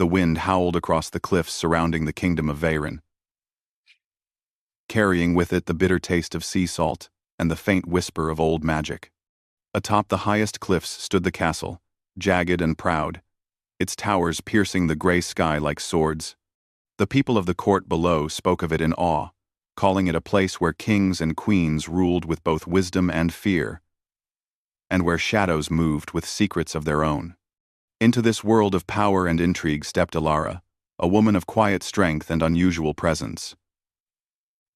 The wind howled across the cliffs surrounding the kingdom of Veyron, carrying with it the bitter taste of sea salt and the faint whisper of old magic. Atop the highest cliffs stood the castle, jagged and proud, its towers piercing the gray sky like swords. The people of the court below spoke of it in awe, calling it a place where kings and queens ruled with both wisdom and fear, and where shadows moved with secrets of their own. Into this world of power and intrigue stepped Elara, a woman of quiet strength and unusual presence.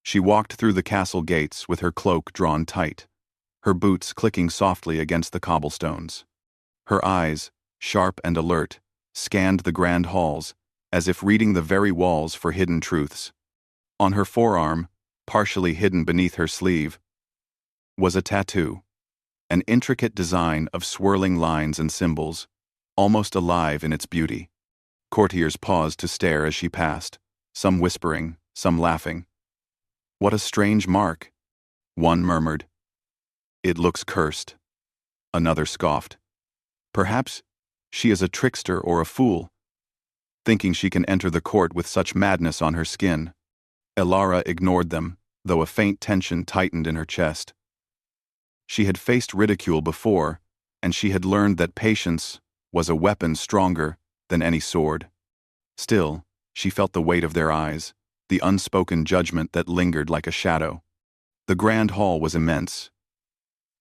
She walked through the castle gates with her cloak drawn tight, her boots clicking softly against the cobblestones. Her eyes, sharp and alert, scanned the grand halls, as if reading the very walls for hidden truths. On her forearm, partially hidden beneath her sleeve, was a tattoo, an intricate design of swirling lines and symbols, almost alive in its beauty. Courtiers paused to stare as she passed, some whispering, some laughing. "What a strange mark," one murmured. "It looks cursed." Another scoffed. "Perhaps she is a trickster or a fool, thinking she can enter the court with such madness on her skin." Elara ignored them, though a faint tension tightened in her chest. She had faced ridicule before, and she had learned that patience was a weapon stronger than any sword. Still, she felt the weight of their eyes, the unspoken judgment that lingered like a shadow. The grand hall was immense,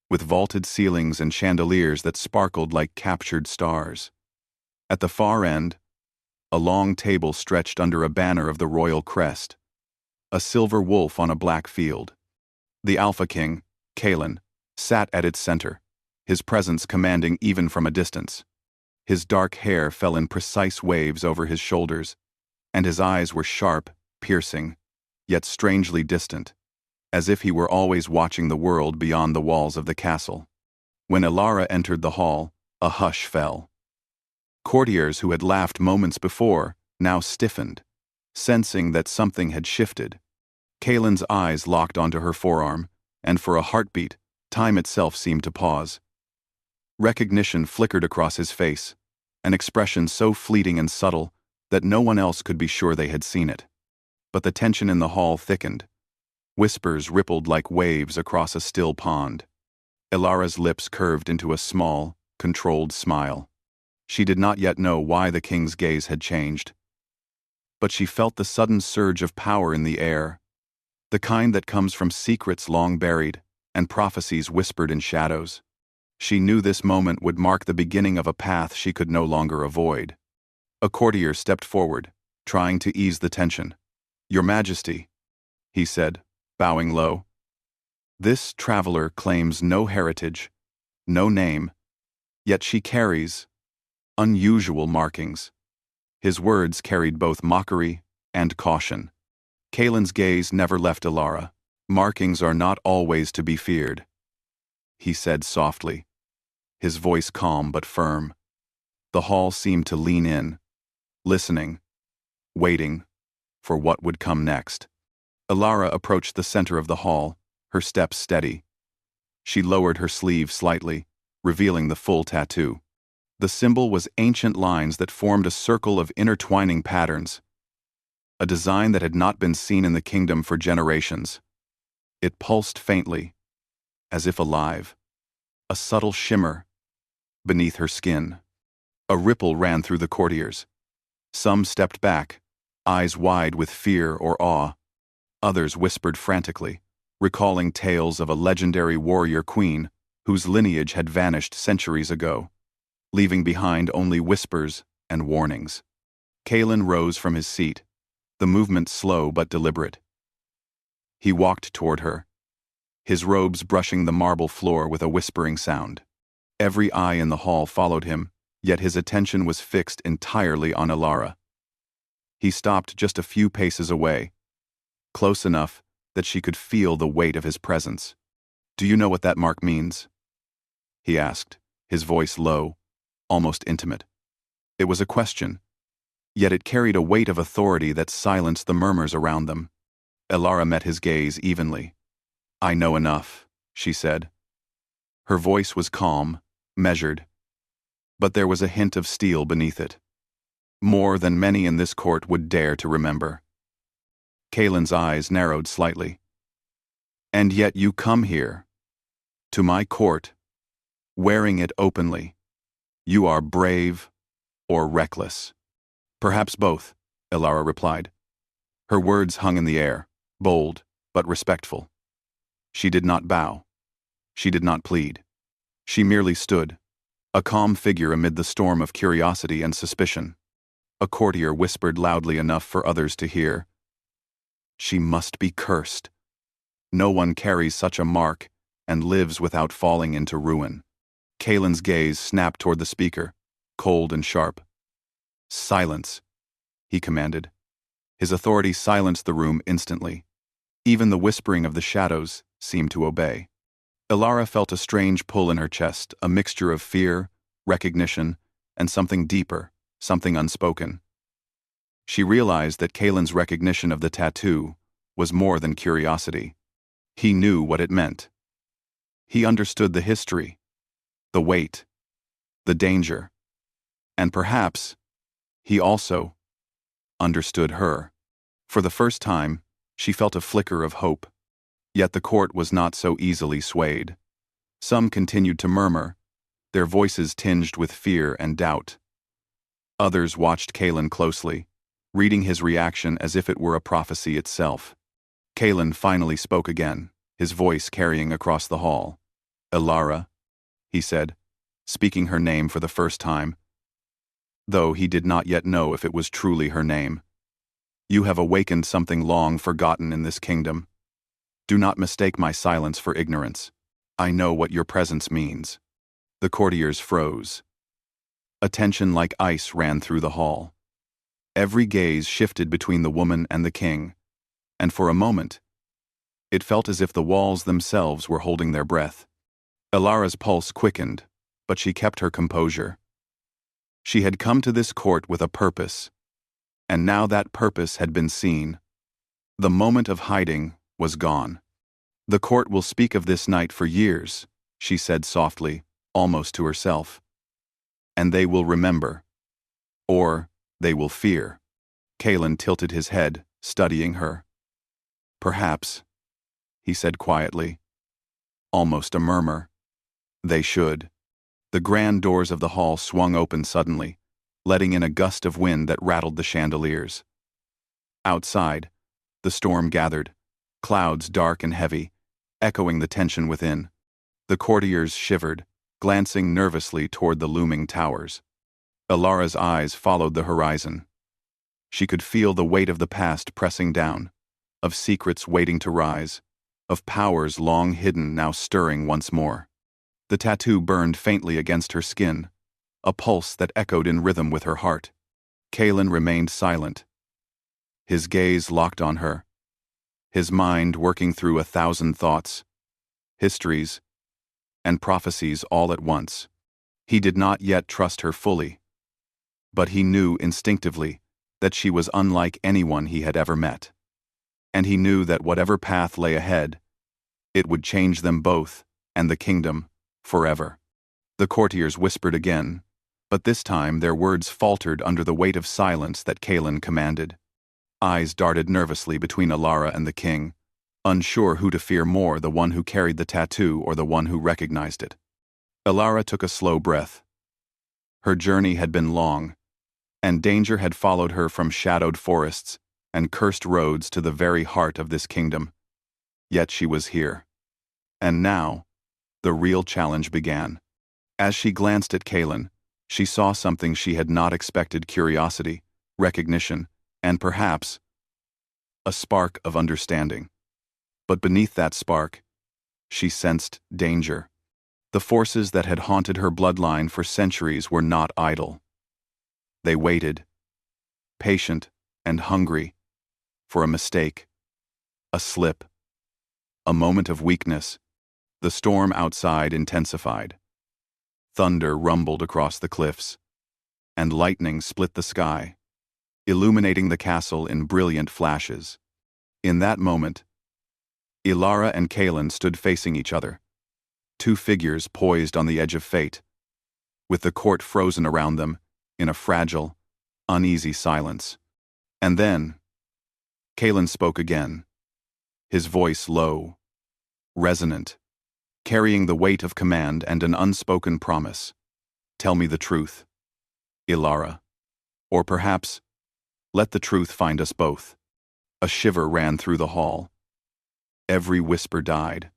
with vaulted ceilings and chandeliers that sparkled like captured stars. At the far end, a long table stretched under a banner of the royal crest, a silver wolf on a black field. The Alpha King, Kalen, sat at its center, his presence commanding even from a distance. His dark hair fell in precise waves over his shoulders, and his eyes were sharp, piercing, yet strangely distant, as if he were always watching the world beyond the walls of the castle. When Elara entered the hall, a hush fell. Courtiers who had laughed moments before now stiffened, sensing that something had shifted. Kalen's eyes locked onto her forearm, and for a heartbeat, time itself seemed to pause. Recognition flickered across his face, an expression so fleeting and subtle that no one else could be sure they had seen it. But the tension in the hall thickened. Whispers rippled like waves across a still pond. Elara's lips curved into a small, controlled smile. She did not yet know why the king's gaze had changed, but she felt the sudden surge of power in the air, the kind that comes from secrets long buried and prophecies whispered in shadows. She knew this moment would mark the beginning of a path she could no longer avoid. A courtier stepped forward, trying to ease the tension. "Your Majesty," he said, bowing low. "This traveler claims no heritage, no name, yet she carries unusual markings." His words carried both mockery and caution. Kalen's gaze never left Elara. "Markings are not always to be feared," he said softly, his voice calm but firm. The hall seemed to lean in, listening, waiting for what would come next. Elara approached the center of the hall, her steps steady. She lowered her sleeve slightly, revealing the full tattoo. The symbol was ancient lines that formed a circle of intertwining patterns, a design that had not been seen in the kingdom for generations. It pulsed faintly, as if alive, a subtle shimmer beneath her skin. A ripple ran through the courtiers. Some stepped back, eyes wide with fear or awe. Others whispered frantically, recalling tales of a legendary warrior queen whose lineage had vanished centuries ago, leaving behind only whispers and warnings. Kalen rose from his seat, the movement slow but deliberate. He walked toward her, his robes brushing the marble floor with a whispering sound. Every eye in the hall followed him, yet his attention was fixed entirely on Elara. He stopped just a few paces away, close enough that she could feel the weight of his presence. "Do you know what that mark means?" he asked, his voice low, almost intimate. It was a question, yet it carried a weight of authority that silenced the murmurs around them. Elara met his gaze evenly. "I know enough," she said. Her voice was calm, measured, but there was a hint of steel beneath it. more than many in this court would dare to remember. Kaelin's eyes narrowed slightly. And yet you come here, to my court, wearing it openly. You are brave or reckless. Perhaps both, Elara replied. Her words hung in the air, bold but respectful. She did not bow. She did not plead. She merely stood, a calm figure amid the storm of curiosity and suspicion. A courtier whispered loudly enough for others to hear. She must be cursed. No one carries such a mark and lives without falling into ruin. Kaelin's gaze snapped toward the speaker, cold and sharp. Silence, he commanded. His authority silenced the room instantly. Even the whispering of the shadows seemed to obey. Elara felt a strange pull in her chest, a mixture of fear, recognition, and something deeper, something unspoken. She realized that Kaelin's recognition of the tattoo was more than curiosity. He knew what it meant. He understood the history, the weight, the danger, and perhaps he also understood her. For the first time, she felt a flicker of hope. Yet the court was not so easily swayed. Some continued to murmur, their voices tinged with fear and doubt. Others watched Kaelin closely, reading his reaction as if it were a prophecy itself. Kaelin finally spoke again, his voice carrying across the hall. Elara, he said, speaking her name for the first time, though he did not yet know if it was truly her name. You have awakened something long forgotten in this kingdom. Do not mistake my silence for ignorance. I know what your presence means. The courtiers froze. A tension like ice ran through the hall. Every gaze shifted between the woman and the king, and for a moment, it felt as if the walls themselves were holding their breath. Elara's pulse quickened, but she kept her composure. She had come to this court with a purpose, and now that purpose had been seen. The moment of hiding was gone. The court will speak of this night for years, she said softly, almost to herself. And they will remember. Or they will fear. Kaelin tilted his head, studying her. Perhaps, he said quietly. Almost a murmur. They should. The grand doors of the hall swung open suddenly, letting in a gust of wind that rattled the chandeliers. Outside, the storm gathered, clouds dark and heavy, echoing the tension within. The courtiers shivered, glancing nervously toward the looming towers. Elara's eyes followed the horizon. She could feel the weight of the past pressing down, of secrets waiting to rise, of powers long hidden now stirring once more. The tattoo burned faintly against her skin, a pulse that echoed in rhythm with her heart. Kaelin remained silent. His gaze locked on her, his mind working through 1,000 thoughts, histories, and prophecies all at once. He did not yet trust her fully, but he knew instinctively that she was unlike anyone he had ever met. And he knew that whatever path lay ahead, it would change them both and the kingdom forever. The courtiers whispered again, but this time their words faltered under the weight of silence that Kaelin commanded. Eyes darted nervously between Elara and the king, unsure who to fear more, the one who carried the tattoo or the one who recognized it. Elara took a slow breath. Her journey had been long, and danger had followed her from shadowed forests and cursed roads to the very heart of this kingdom. Yet she was here. And now, the real challenge began. As she glanced at Kaelin, she saw something she had not expected: curiosity, recognition, and perhaps a spark of understanding. But beneath that spark, she sensed danger. The forces that had haunted her bloodline for centuries were not idle. They waited, patient and hungry, for a mistake, a slip, a moment of weakness. The storm outside intensified. Thunder rumbled across the cliffs, and lightning split the sky, illuminating the castle in brilliant flashes. In that moment, Elara and Kaelin stood facing each other, two figures poised on the edge of fate, with the court frozen around them in a fragile, uneasy silence. And then, Kalen spoke again, his voice low, resonant, carrying the weight of command and an unspoken promise. Tell me the truth, Ilara. Or perhaps, let the truth find us both. A shiver ran through the hall. Every whisper died.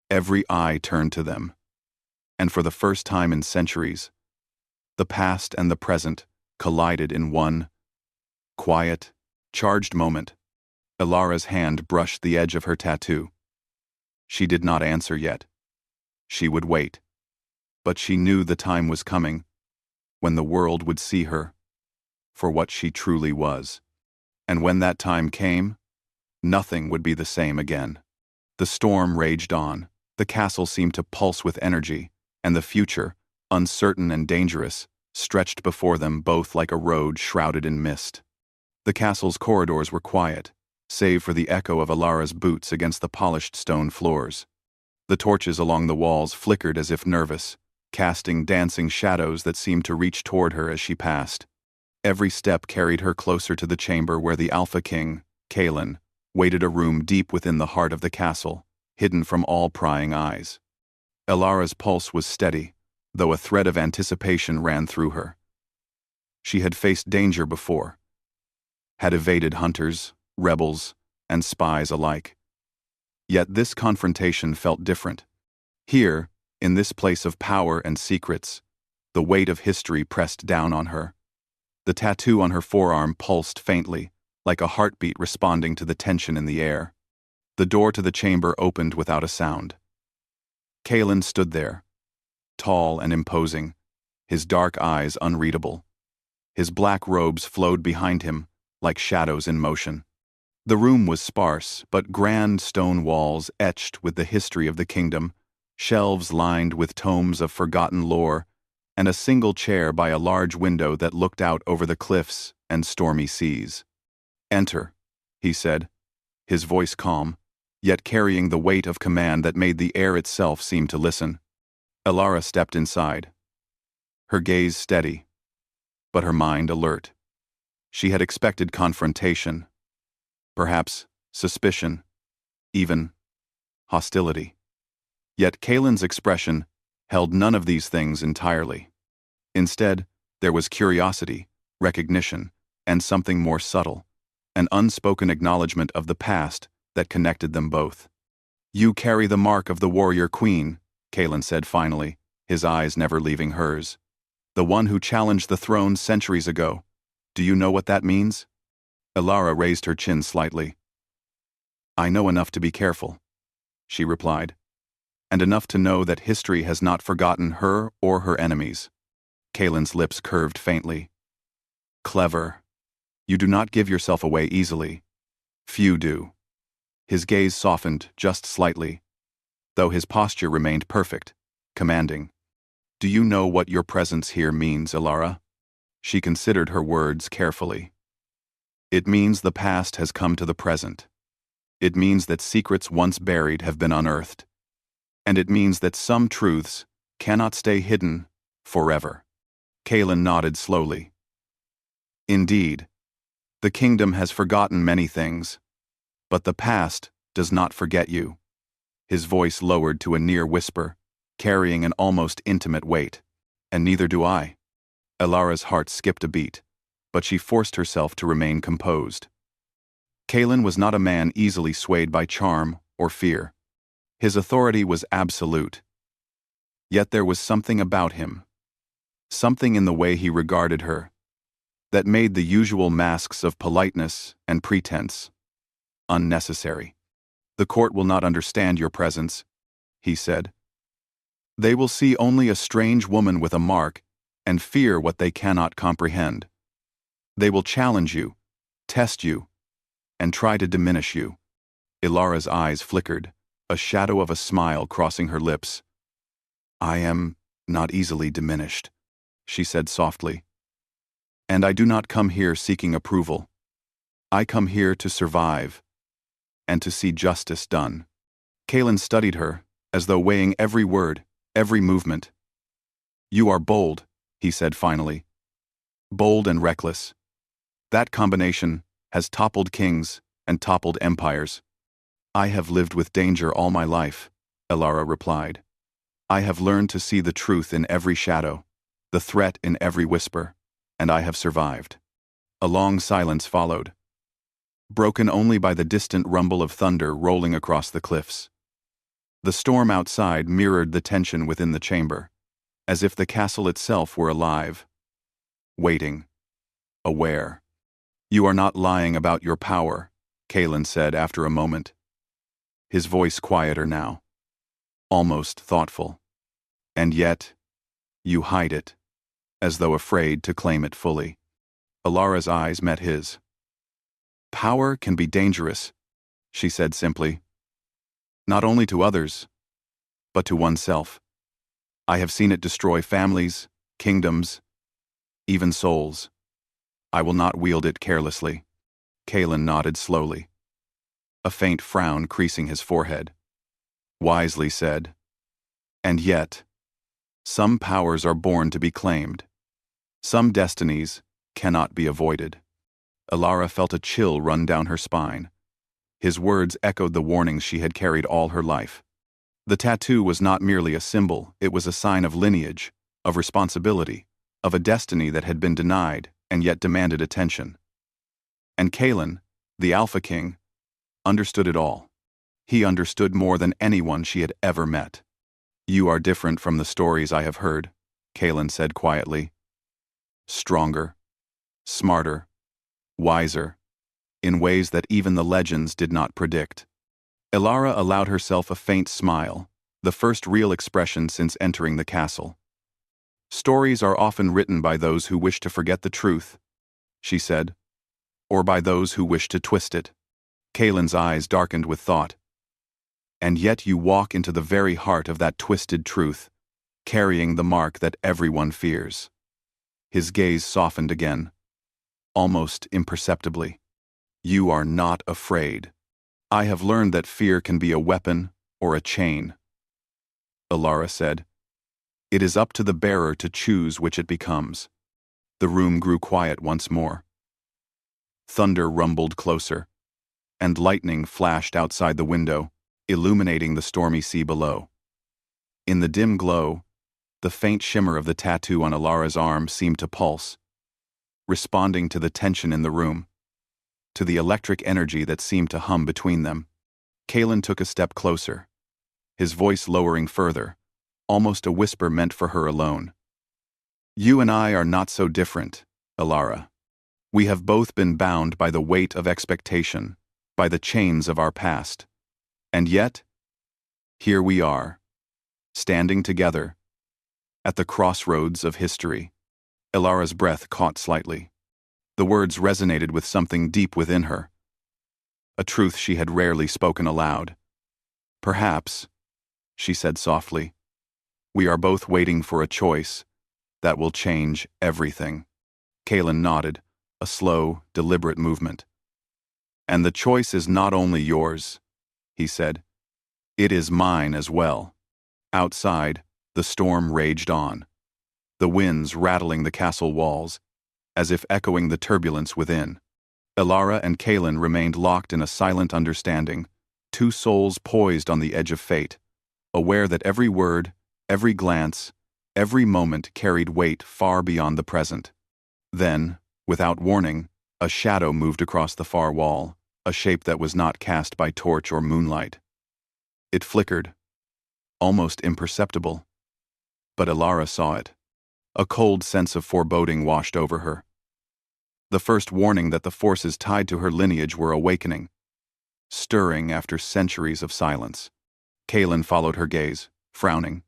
Every eye turned to them. And for the first time in centuries, the past and the present collided in one quiet, charged moment. Ilara's hand brushed the edge of her tattoo. She did not answer yet. She would wait. But she knew the time was coming, when the world would see her for what she truly was. And when that time came, nothing would be the same again. The storm raged on, the castle seemed to pulse with energy, and the future, uncertain and dangerous, stretched before them both like a road shrouded in mist. The castle's corridors were quiet, save for the echo of Ilara's boots against the polished stone floors. The torches along the walls flickered as if nervous, casting dancing shadows that seemed to reach toward her as she passed. Every step carried her closer to the chamber where the Alpha King, Kalen, waited, a room deep within the heart of the castle, hidden from all prying eyes. Ilara's pulse was steady, though a thread of anticipation ran through her. She had faced danger before, had evaded hunters, rebels, and spies alike. Yet this confrontation felt different. Here, in this place of power and secrets, the weight of history pressed down on her. The tattoo on her forearm pulsed faintly, like a heartbeat responding to the tension in the air. The door to the chamber opened without a sound. Kalen stood there, tall and imposing, his dark eyes unreadable. His black robes flowed behind him, like shadows in motion. The room was sparse, but grand stone walls etched with the history of the kingdom, shelves lined with tomes of forgotten lore, and a single chair by a large window that looked out over the cliffs and stormy seas. "Enter," he said, his voice calm, yet carrying the weight of command that made the air itself seem to listen. Ilara stepped inside, her gaze steady, but her mind alert. She had expected confrontation, perhaps suspicion, even hostility. Yet Kalen's expression held none of these things entirely. Instead, there was curiosity, recognition, and something more subtle, an unspoken acknowledgement of the past that connected them both. "You carry the mark of the warrior queen," Kalen said finally, his eyes never leaving hers. "The one who challenged the throne centuries ago. Do you know what that means?" Ilara raised her chin slightly. "I know enough to be careful," she replied, "and enough to know that history has not forgotten her or her enemies." Kalen's lips curved faintly. "Clever. You do not give yourself away easily. Few do." His gaze softened just slightly, though his posture remained perfect, commanding. "Do you know what your presence here means, Ilara?" She considered her words carefully. "It means the past has come to the present. It means that secrets once buried have been unearthed. And it means that some truths cannot stay hidden forever." Kalen nodded slowly. "Indeed, the kingdom has forgotten many things, but the past does not forget you." His voice lowered to a near whisper, carrying an almost intimate weight. "And neither do I." Ilara's heart skipped a beat, but she forced herself to remain composed. Kalen was not a man easily swayed by charm or fear. His authority was absolute. Yet there was something about him, something in the way he regarded her, that made the usual masks of politeness and pretense unnecessary. "The court will not understand your presence," he said. "They will see only a strange woman with a mark and fear what they cannot comprehend. They will challenge you, test you, and try to diminish you." Ilara's eyes flickered, a shadow of a smile crossing her lips. "I am not easily diminished," she said softly. "And I do not come here seeking approval. I come here to survive and to see justice done." Kalen studied her, as though weighing every word, every movement. "You are bold," he said finally. Bold and reckless. That combination has toppled kings and toppled empires. I have lived with danger all my life, Elara replied. I have learned to see the truth in every shadow, the threat in every whisper, and I have survived. A long silence followed, broken only by the distant rumble of thunder rolling across the cliffs. The storm outside mirrored the tension within the chamber, as if the castle itself were alive, waiting, aware. You are not lying about your power, Kalen said after a moment, his voice quieter now, almost thoughtful. And yet, you hide it, as though afraid to claim it fully. Alara's eyes met his. Power can be dangerous, she said simply. Not only to others, but to oneself. I have seen it destroy families, kingdoms, even souls. I will not wield it carelessly. Kalen nodded slowly, a faint frown creasing his forehead. Wisely said. And yet, some powers are born to be claimed. Some destinies cannot be avoided. Elara felt a chill run down her spine. His words echoed the warnings she had carried all her life. The tattoo was not merely a symbol, it was a sign of lineage, of responsibility, of a destiny that had been denied and yet demanded attention. And Kalen, the Alpha King, understood it all. He understood more than anyone she had ever met. You are different from the stories I have heard, Kalen said quietly. Stronger, smarter, wiser, in ways that even the legends did not predict. Elara allowed herself a faint smile, the first real expression since entering the castle. Stories are often written by those who wish to forget the truth, she said, or by those who wish to twist it. Kalen's eyes darkened with thought. And yet you walk into the very heart of that twisted truth, carrying the mark that everyone fears. His gaze softened again, almost imperceptibly. You are not afraid. I have learned that fear can be a weapon or a chain. Elara said. It is up to the bearer to choose which it becomes. The room grew quiet once more. Thunder rumbled closer, and lightning flashed outside the window, illuminating the stormy sea below. In the dim glow, the faint shimmer of the tattoo on Elara's arm seemed to pulse, responding to the tension in the room, to the electric energy that seemed to hum between them. Kalen took a step closer, his voice lowering further, almost a whisper meant for her alone. You and I are not so different, Elara. We have both been bound by the weight of expectation, by the chains of our past. And yet, here we are, standing together, at the crossroads of history. Elara's breath caught slightly. The words resonated with something deep within her, a truth she had rarely spoken aloud. Perhaps, she said softly, we are both waiting for a choice that will change everything. Kalen nodded, a slow, deliberate movement. And the choice is not only yours, he said. It is mine as well. Outside, the storm raged on, the winds rattling the castle walls, as if echoing the turbulence within. Elara and Kalen remained locked in a silent understanding, two souls poised on the edge of fate, aware that every word, every glance, every moment carried weight far beyond the present. Then, without warning, a shadow moved across the far wall, a shape that was not cast by torch or moonlight. It flickered, almost imperceptible. But Elara saw it. A cold sense of foreboding washed over her. The first warning that the forces tied to her lineage were awakening, stirring after centuries of silence. Kalen followed her gaze, frowning.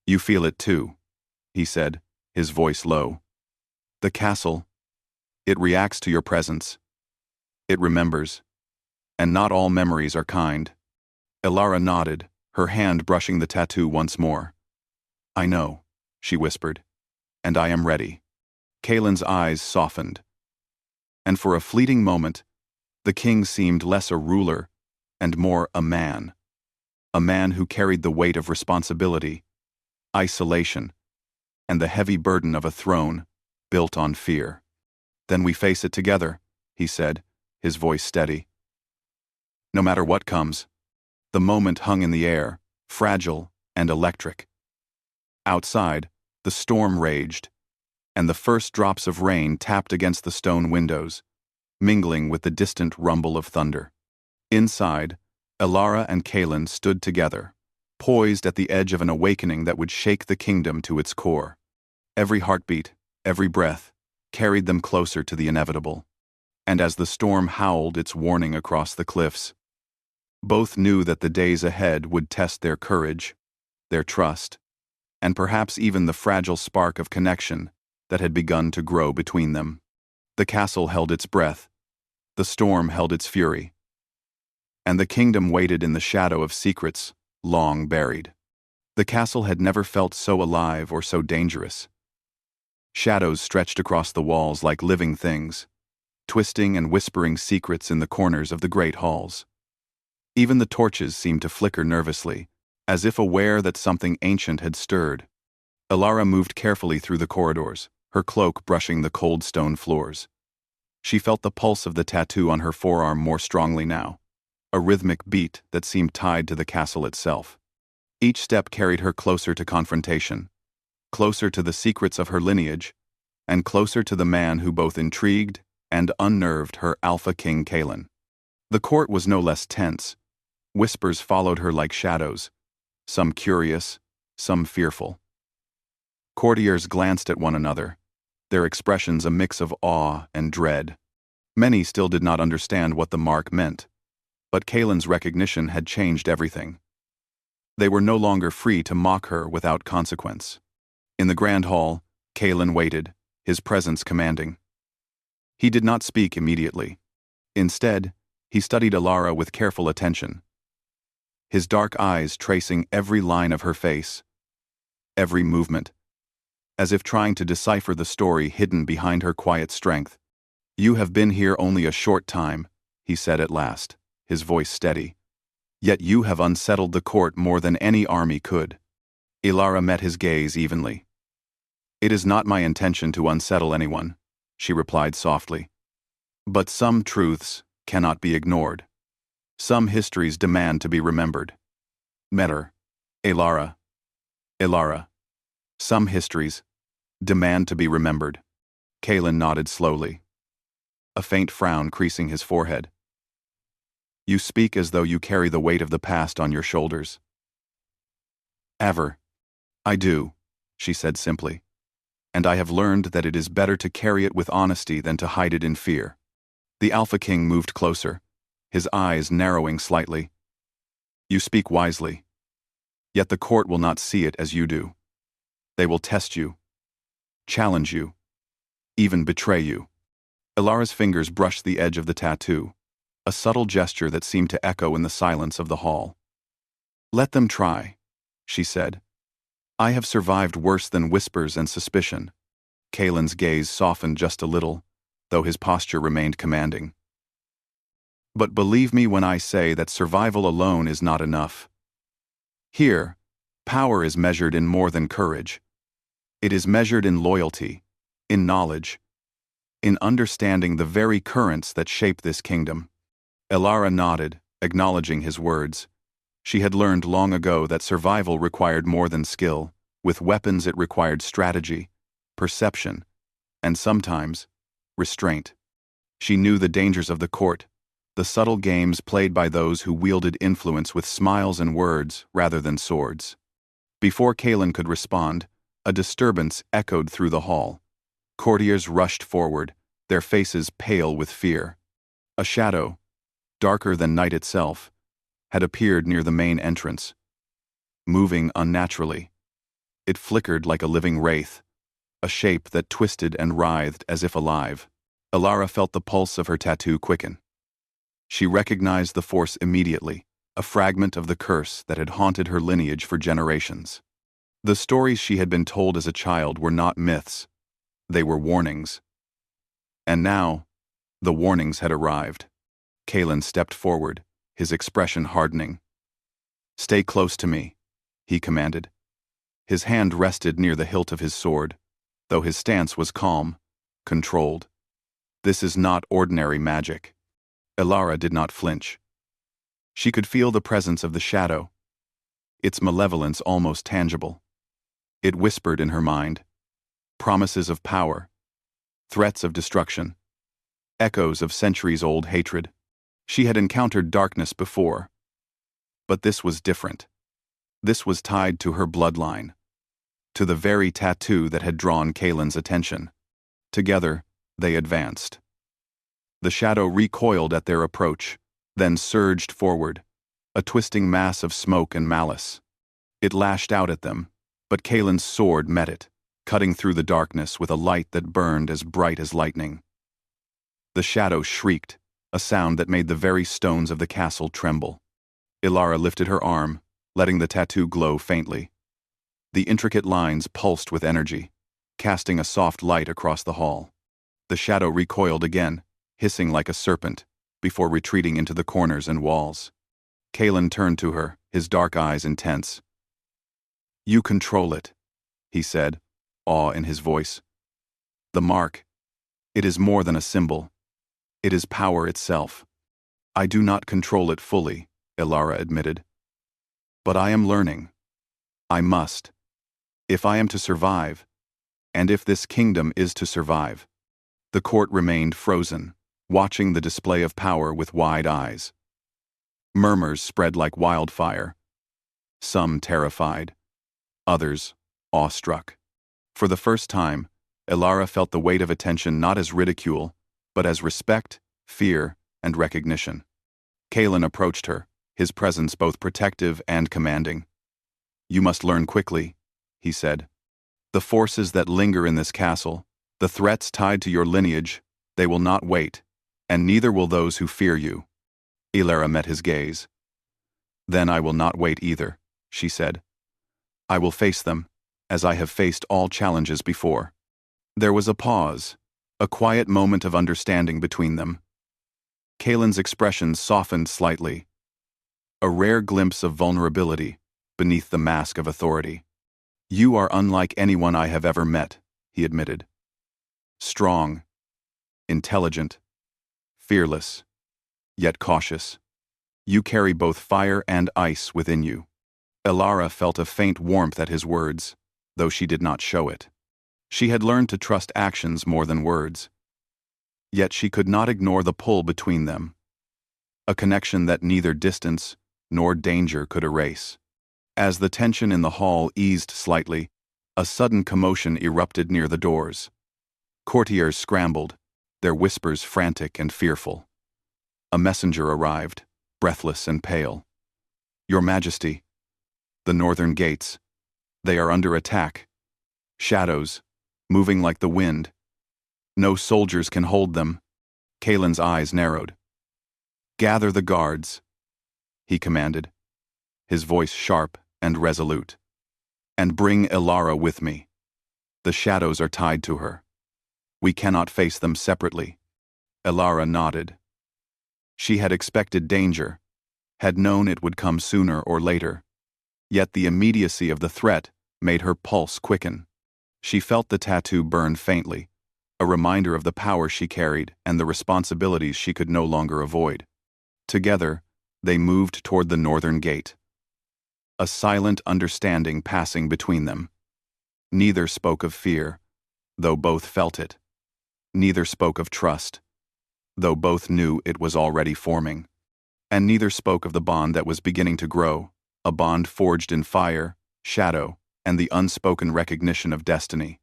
You feel it too, he said, his voice low. The castle, it reacts to your presence. It remembers. And not all memories are kind. Elara nodded, her hand brushing the tattoo once more. I know, she whispered, and I am ready. Kalen's eyes softened. And for a fleeting moment, the king seemed less a ruler and more a man who carried the weight of responsibility, isolation, and the heavy burden of a throne built on fear. Then we face it together, he said, his voice steady. No matter what comes. The moment hung in the air, fragile and electric. Outside, the storm raged, and the first drops of rain tapped against the stone windows, mingling with the distant rumble of thunder. Inside, Elara and Kaelin stood together, poised at the edge of an awakening that would shake the kingdom to its core. Every heartbeat, every breath, carried them closer to the inevitable. And as the storm howled its warning across the cliffs, both knew that the days ahead would test their courage, their trust, and perhaps even the fragile spark of connection that had begun to grow between them. The castle held its breath, the storm held its fury, and the kingdom waited in the shadow of secrets long buried. The castle had never felt so alive or so dangerous. Shadows stretched across the walls like living things, twisting and whispering secrets in the corners of the great halls. Even the torches seemed to flicker nervously, as if aware that something ancient had stirred. Elara moved carefully through the corridors, her cloak brushing the cold stone floors. She felt the pulse of the tattoo on her forearm more strongly now, a rhythmic beat that seemed tied to the castle itself. Each step carried her closer to confrontation, closer to the secrets of her lineage, and closer to the man who both intrigued and unnerved her Alpha King Kaelin. The court was no less tense. Whispers followed her like shadows, some curious, some fearful. Courtiers glanced at one another, their expressions a mix of awe and dread. Many still did not understand what the mark meant, but Kaelin's recognition had changed everything. They were no longer free to mock her without consequence. In the grand hall, Kaelin waited, his presence commanding. He did not speak immediately. Instead, he studied Elara with careful attention, his dark eyes tracing every line of her face, every movement, as if trying to decipher the story hidden behind her quiet strength. "You have been here only a short time," he said at last, his voice steady. "Yet you have unsettled the court more than any army could." Elara met his gaze evenly. "It is not my intention to unsettle anyone," she replied softly. "But some truths cannot be ignored. Some histories demand to be remembered." Metter, Elara. Elara. Some histories demand to be remembered. Kaelin nodded slowly, a faint frown creasing his forehead. "You speak as though you carry the weight of the past on your shoulders." "Ever. I do," she said simply. "And I have learned that it is better to carry it with honesty than to hide it in fear." The Alpha King moved closer, his eyes narrowing slightly. "You speak wisely. Yet the court will not see it as you do. They will test you, challenge you, even betray you." Elara's fingers brushed the edge of the tattoo, a subtle gesture that seemed to echo in the silence of the hall. "Let them try," she said. "I have survived worse than whispers and suspicion." Kaelin's gaze softened just a little, though his posture remained commanding. "But believe me when I say that survival alone is not enough. Here, power is measured in more than courage. It is measured in loyalty, in knowledge, in understanding the very currents that shape this kingdom." Elara nodded, acknowledging his words. She had learned long ago that survival required more than skill. With weapons it required strategy, perception, and sometimes, restraint. She knew the dangers of the court, the subtle games played by those who wielded influence with smiles and words rather than swords. Before Kaelin could respond, a disturbance echoed through the hall. Courtiers rushed forward, their faces pale with fear. A shadow, darker than night itself, had appeared near the main entrance. Moving unnaturally, it flickered like a living wraith, a shape that twisted and writhed as if alive. Elara felt the pulse of her tattoo quicken. She recognized the force immediately, a fragment of the curse that had haunted her lineage for generations. The stories she had been told as a child were not myths, they were warnings. And now, the warnings had arrived. Kaelin stepped forward, his expression hardening. "Stay close to me," he commanded. His hand rested near the hilt of his sword, though his stance was calm, controlled. This is not ordinary magic. Elara did not flinch. She could feel the presence of the shadow, its malevolence almost tangible. It whispered in her mind, promises of power, threats of destruction, echoes of centuries-old hatred. She had encountered darkness before, but this was different. This was tied to her bloodline, to the very tattoo that had drawn Kalen's attention. Together, they advanced. The shadow recoiled at their approach, then surged forward, a twisting mass of smoke and malice. It lashed out at them, but Kalen's sword met it, cutting through the darkness with a light that burned as bright as lightning. The shadow shrieked, a sound that made the very stones of the castle tremble. Elara lifted her arm, letting the tattoo glow faintly. The intricate lines pulsed with energy, casting a soft light across the hall. The shadow recoiled again, hissing like a serpent, before retreating into the corners and walls. Kalen turned to her, his dark eyes intense. "You control it," he said, awe in his voice. "The mark. It is more than a symbol. It is power itself." "I do not control it fully," Elara admitted. "But I am learning. I must. If I am to survive, and if this kingdom is to survive." The court remained frozen, watching the display of power with wide eyes. Murmurs spread like wildfire. Some terrified, others awestruck. For the first time, Elara felt the weight of attention not as ridicule, but as respect, fear, and recognition. Kalen approached her, his presence both protective and commanding. "You must learn quickly," he said. "The forces that linger in this castle, the threats tied to your lineage, they will not wait, and neither will those who fear you." Elara met his gaze. "Then I will not wait either," she said. "I will face them, as I have faced all challenges before." There was a pause, a quiet moment of understanding between them. Kalen's expression softened slightly, a rare glimpse of vulnerability beneath the mask of authority. "You are unlike anyone I have ever met," he admitted. "Strong, intelligent, fearless, yet cautious. You carry both fire and ice within you." Elara felt a faint warmth at his words, though she did not show it. She had learned to trust actions more than words. Yet she could not ignore the pull between them, a connection that neither distance nor danger could erase. As the tension in the hall eased slightly, a sudden commotion erupted near the doors. Courtiers scrambled, their whispers frantic and fearful. A messenger arrived, breathless and pale. "Your Majesty, the northern gates, they are under attack. Shadows, moving like the wind. No soldiers can hold them." Kalen's eyes narrowed. "Gather the guards," he commanded, his voice sharp and resolute. "And bring Elara with me. The shadows are tied to her. We cannot face them separately." Elara nodded. She had expected danger, had known it would come sooner or later. Yet the immediacy of the threat made her pulse quicken. She felt the tattoo burn faintly, a reminder of the power she carried and the responsibilities she could no longer avoid. Together, they moved toward the northern gate, a silent understanding passing between them. Neither spoke of fear, though both felt it. Neither spoke of trust, though both knew it was already forming. And neither spoke of the bond that was beginning to grow, a bond forged in fire, shadow, and the unspoken recognition of destiny.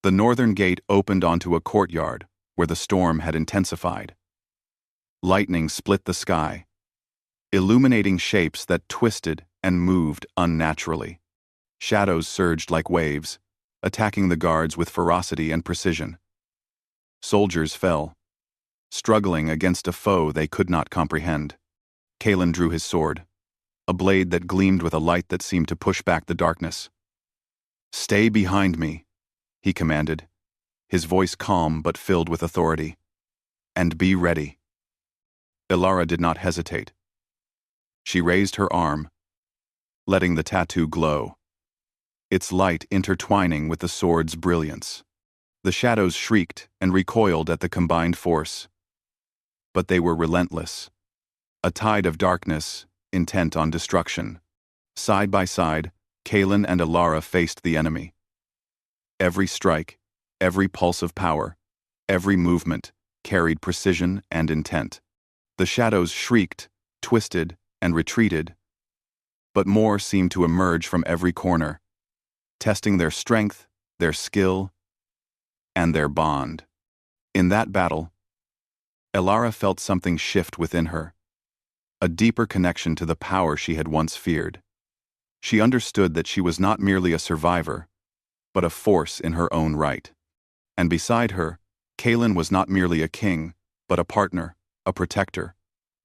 The northern gate opened onto a courtyard where the storm had intensified. Lightning split the sky, illuminating shapes that twisted and moved unnaturally. Shadows surged like waves, attacking the guards with ferocity and precision. Soldiers fell, struggling against a foe they could not comprehend. Kalen drew his sword, a blade that gleamed with a light that seemed to push back the darkness. "Stay behind me," he commanded, his voice calm but filled with authority. "And be ready." Elara did not hesitate. She raised her arm, letting the tattoo glow, its light intertwining with the sword's brilliance. The shadows shrieked and recoiled at the combined force. But they were relentless. A tide of darkness, intent on destruction. Side by side, Kaelin and Alara faced the enemy. Every strike, every pulse of power, every movement carried precision and intent. The shadows shrieked, twisted, and retreated, but more seemed to emerge from every corner, testing their strength, their skill, and their bond. In that battle, Alara felt something shift within her, a deeper connection to the power she had once feared. She understood that she was not merely a survivor, but a force in her own right. And beside her, Kaelin was not merely a king, but a partner, a protector,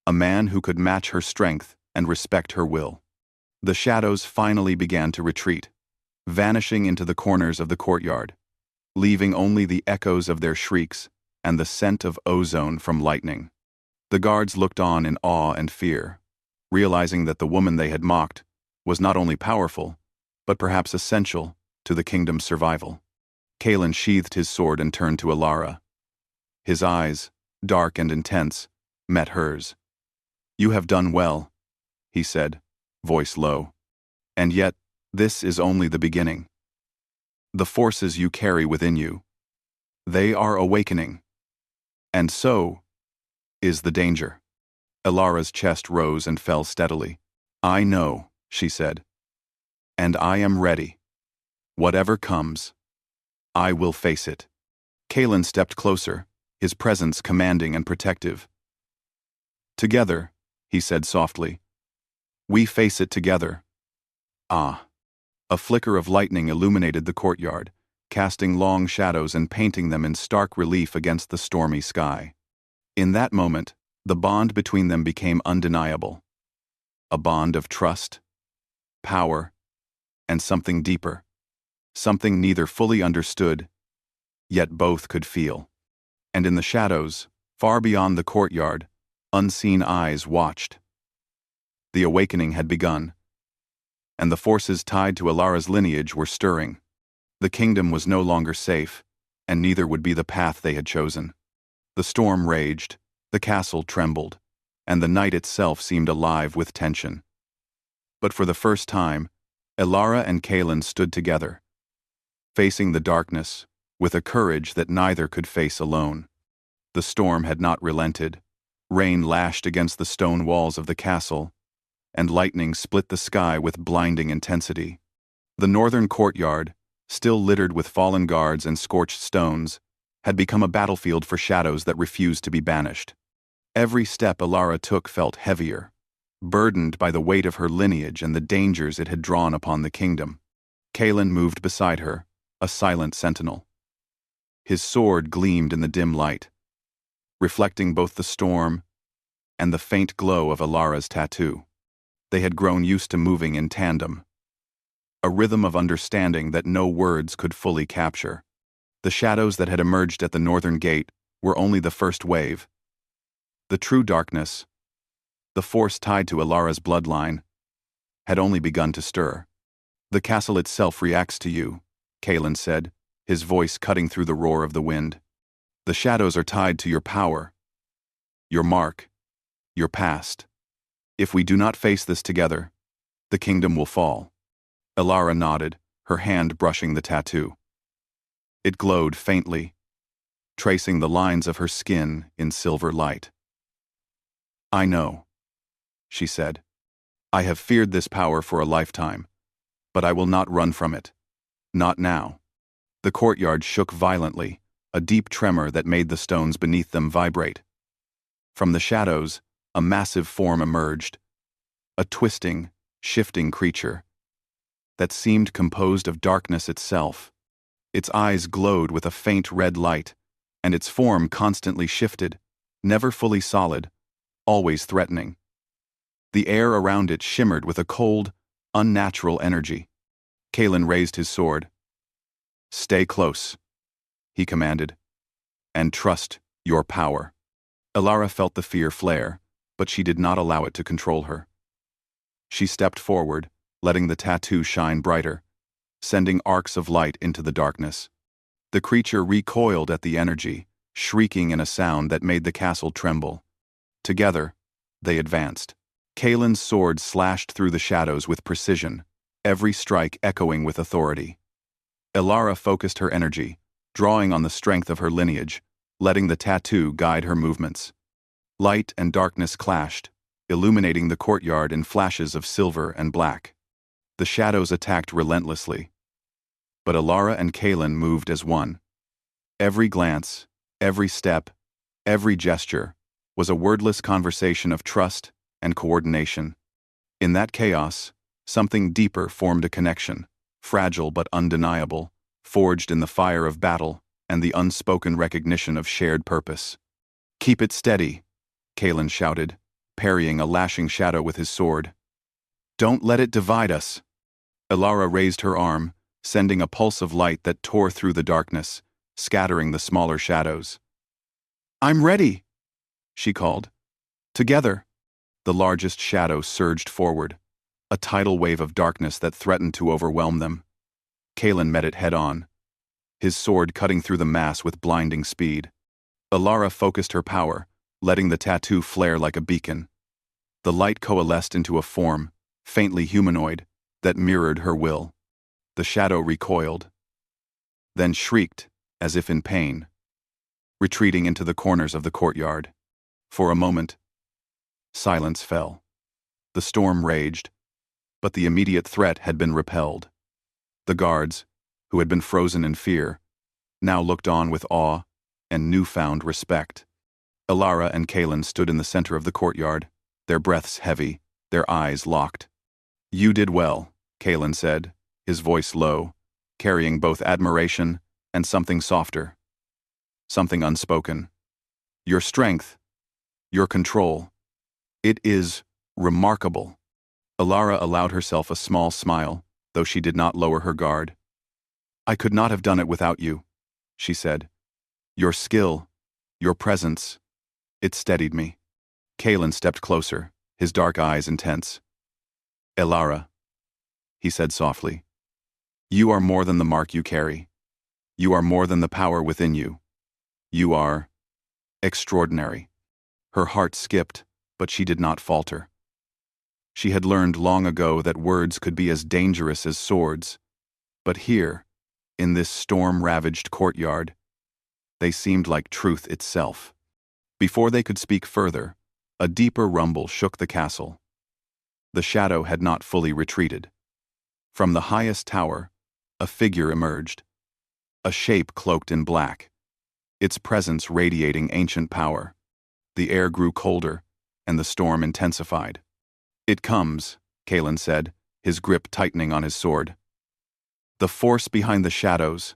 a man who could match her strength and respect her will. The shadows finally began to retreat, vanishing into the corners of the courtyard, leaving only the echoes of their shrieks and the scent of ozone from lightning. The guards looked on in awe and fear, realizing that the woman they had mocked was not only powerful, but perhaps essential to the kingdom's survival. Kaelin sheathed his sword and turned to Alara. His eyes, dark and intense, met hers. "You have done well," he said, voice low. "And yet, this is only the beginning. The forces you carry within you, they are awakening. And so is the danger." Alara's chest rose and fell steadily. "I know," she said. "And I am ready. Whatever comes, I will face it." Kaelin stepped closer, his presence commanding and protective. "Together," he said softly. "We face it together." Ah! A flicker of lightning illuminated the courtyard, casting long shadows and painting them in stark relief against the stormy sky. In that moment, the bond between them became undeniable. A bond of trust, power, and something deeper. Something neither fully understood, yet both could feel. And in the shadows, far beyond the courtyard, unseen eyes watched. The awakening had begun, and the forces tied to Alara's lineage were stirring. The kingdom was no longer safe, and neither would be the path they had chosen. The storm raged, the castle trembled, and the night itself seemed alive with tension. But for the first time, Alara and Kaelin stood together, facing the darkness with a courage that neither could face alone. The storm had not relented. Rain lashed against the stone walls of the castle, and lightning split the sky with blinding intensity. The northern courtyard, still littered with fallen guards and scorched stones, had become a battlefield for shadows that refused to be banished. Every step Alara took felt heavier, burdened by the weight of her lineage and the dangers it had drawn upon the kingdom. Kaelin moved beside her, a silent sentinel. His sword gleamed in the dim light, reflecting both the storm and the faint glow of Alara's tattoo. They had grown used to moving in tandem, a rhythm of understanding that no words could fully capture. The shadows that had emerged at the northern gate were only the first wave. The true darkness, the force tied to Alara's bloodline, had only begun to stir. "The castle itself reacts to you," Kaelin said, his voice cutting through the roar of the wind. "The shadows are tied to your power, your mark, your past. If we do not face this together, the kingdom will fall." Alara nodded, her hand brushing the tattoo. It glowed faintly, tracing the lines of her skin in silver light. "I know," she said. "I have feared this power for a lifetime, but I will not run from it. Not now." The courtyard shook violently, a deep tremor that made the stones beneath them vibrate. From the shadows, a massive form emerged, a twisting, shifting creature that seemed composed of darkness itself. Its eyes glowed with a faint red light, and its form constantly shifted, never fully solid, always threatening. The air around it shimmered with a cold, unnatural energy. Kaelin raised his sword. "Stay close," he commanded, "and trust your power." Alara felt the fear flare, but she did not allow it to control her. She stepped forward, letting the tattoo shine brighter, sending arcs of light into the darkness. The creature recoiled at the energy, shrieking in a sound that made the castle tremble. Together, they advanced. Kalen's sword slashed through the shadows with precision, every strike echoing with authority. Elara focused her energy, drawing on the strength of her lineage, letting the tattoo guide her movements. Light and darkness clashed, illuminating the courtyard in flashes of silver and black. The shadows attacked relentlessly. But Elara and Kalen moved as one. Every glance, every step, every gesture was a wordless conversation of trust and coordination. In that chaos, something deeper formed a connection, fragile but undeniable, forged in the fire of battle and the unspoken recognition of shared purpose. "Keep it steady," Kalen shouted, parrying a lashing shadow with his sword. "Don't let it divide us." Elara raised her arm, sending a pulse of light that tore through the darkness, scattering the smaller shadows. "I'm ready," she called. Together, the largest shadow surged forward, a tidal wave of darkness that threatened to overwhelm them. Kalen met it head-on, his sword cutting through the mass with blinding speed. Elara focused her power, letting the tattoo flare like a beacon. The light coalesced into a form, faintly humanoid, that mirrored her will. The shadow recoiled, then shrieked, as if in pain, retreating into the corners of the courtyard. For a moment, silence fell. The storm raged, but the immediate threat had been repelled. The guards, who had been frozen in fear, now looked on with awe and newfound respect. Elara and Kalen stood in the center of the courtyard, their breaths heavy, their eyes locked. "You did well," Kalen said, his voice low, carrying both admiration and something softer, something unspoken. "Your strength, your control, it is remarkable." Elara allowed herself a small smile, though she did not lower her guard. "I could not have done it without you," she said. "Your skill, your presence, it steadied me." Kalen stepped closer, his dark eyes intense. "Elara," he said softly, "you are more than the mark you carry. You are more than the power within you. You are extraordinary." Her heart skipped, but she did not falter. She had learned long ago that words could be as dangerous as swords, but here, in this storm-ravaged courtyard, they seemed like truth itself. Before they could speak further, a deeper rumble shook the castle. The shadow had not fully retreated. From the highest tower, a figure emerged, a shape cloaked in black, its presence radiating ancient power. The air grew colder, and the storm intensified. "It comes," Kalen said, his grip tightening on his sword. "The force behind the shadows.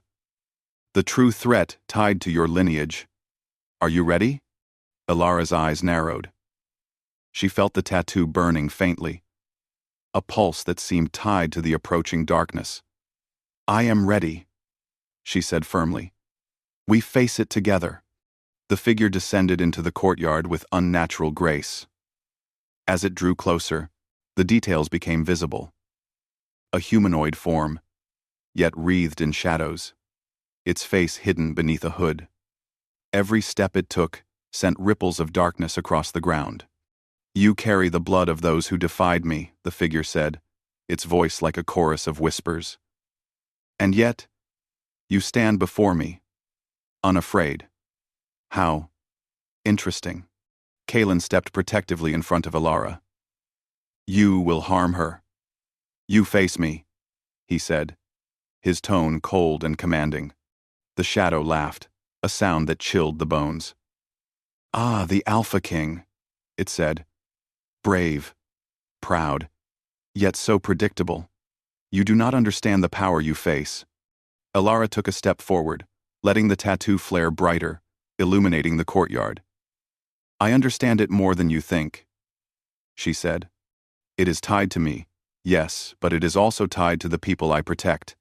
The true threat tied to your lineage. Are you ready?" Elara's eyes narrowed. She felt the tattoo burning faintly, a pulse that seemed tied to the approaching darkness. "I am ready," she said firmly. "We face it together." The figure descended into the courtyard with unnatural grace. As it drew closer, the details became visible. A humanoid form, yet wreathed in shadows, its face hidden beneath a hood. Every step it took sent ripples of darkness across the ground. "You carry the blood of those who defied me," the figure said, its voice like a chorus of whispers. "And yet, you stand before me, unafraid." "How interesting." Kalen stepped protectively in front of Elara. "You will harm her. You face me," he said, his tone cold and commanding. The shadow laughed, a sound that chilled the bones. "Ah, the Alpha King," it said. "Brave, proud, yet so predictable. You do not understand the power you face." Elara took a step forward, letting the tattoo flare brighter, illuminating the courtyard. "I understand it more than you think," she said. "It is tied to me, yes, but it is also tied to the people I protect.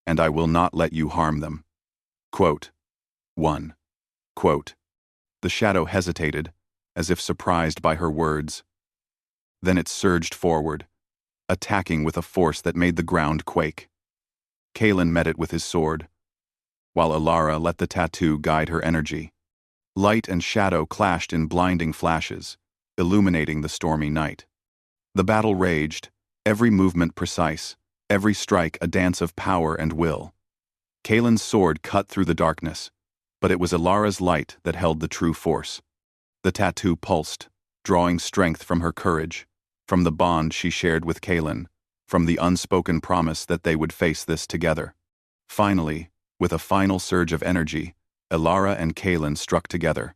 And I will not let you harm them." Quote 1. Quote. The shadow hesitated, as if surprised by her words. Then it surged forward, attacking with a force that made the ground quake. Kalen met it with his sword, while Alara let the tattoo guide her energy. Light and shadow clashed in blinding flashes, illuminating the stormy night. The battle raged, every movement precise, every strike a dance of power and will. Kaelin's sword cut through the darkness, but it was Alara's light that held the true force. The tattoo pulsed, drawing strength from her courage, from the bond she shared with Kaelin, from the unspoken promise that they would face this together. Finally, with a final surge of energy, Alara and Kaelin struck together.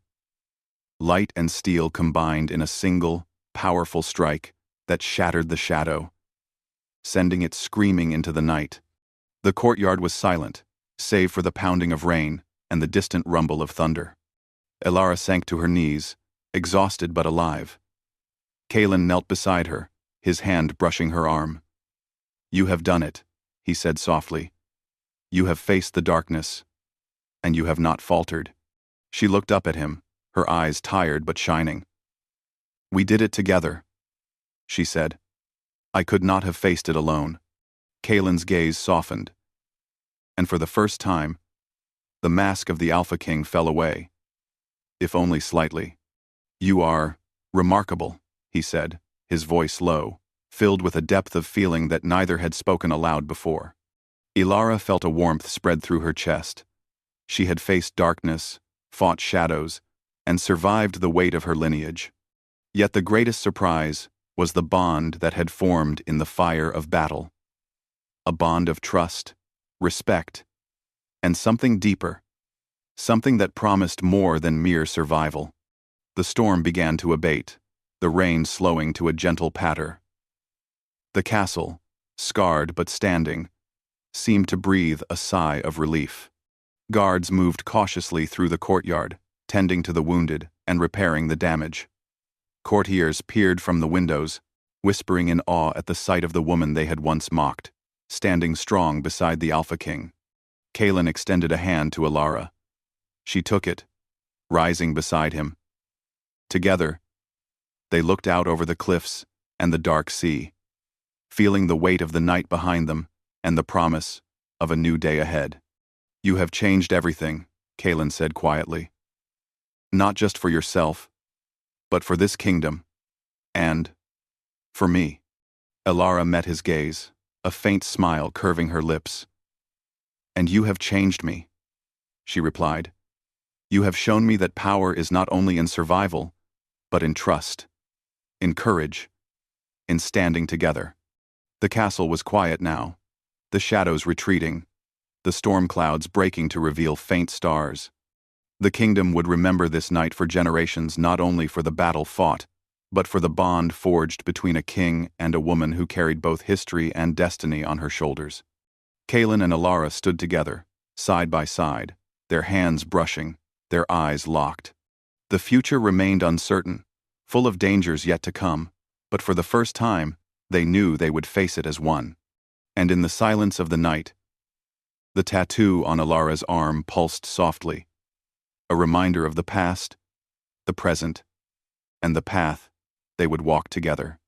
Light and steel combined in a single, powerful strike that shattered the shadow, sending it screaming into the night. The courtyard was silent, save for the pounding of rain and the distant rumble of thunder. Alara sank to her knees, exhausted but alive. Kaelin knelt beside her, his hand brushing her arm. "You have done it," he said softly. "You have faced the darkness, and you have not faltered." She looked up at him, her eyes tired but shining. "We did it together," she said. "I could not have faced it alone." Kaelin's gaze softened, and for the first time, the mask of the Alpha King fell away, if only slightly. "You are remarkable," he said, his voice low, filled with a depth of feeling that neither had spoken aloud before. Alara felt a warmth spread through her chest. She had faced darkness, fought shadows, and survived the weight of her lineage. Yet the greatest surprise was the bond that had formed in the fire of battle. A bond of trust, respect, and something deeper, something that promised more than mere survival. The storm began to abate, the rain slowing to a gentle patter. The castle, scarred but standing, seemed to breathe a sigh of relief. Guards moved cautiously through the courtyard, tending to the wounded and repairing the damage. Courtiers peered from the windows, whispering in awe at the sight of the woman they had once mocked, standing strong beside the Alpha King. Kaelin extended a hand to Alara. She took it, rising beside him. Together, they looked out over the cliffs and the dark sea, feeling the weight of the night behind them and the promise of a new day ahead. "You have changed everything," Kaelin said quietly. "Not just for yourself, but for this kingdom, and for me." Alara met his gaze, a faint smile curving her lips. "And you have changed me," she replied. "You have shown me that power is not only in survival, but in trust, in courage, in standing together." The castle was quiet now, the shadows retreating, the storm clouds breaking to reveal faint stars. The kingdom would remember this night for generations, not only for the battle fought, but for the bond forged between a king and a woman who carried both history and destiny on her shoulders. Kaelin and Alara stood together, side by side, their hands brushing, their eyes locked. The future remained uncertain, full of dangers yet to come, but for the first time, they knew they would face it as one. And in the silence of the night, the tattoo on Alara's arm pulsed softly, a reminder of the past, the present, and the path they would walk together.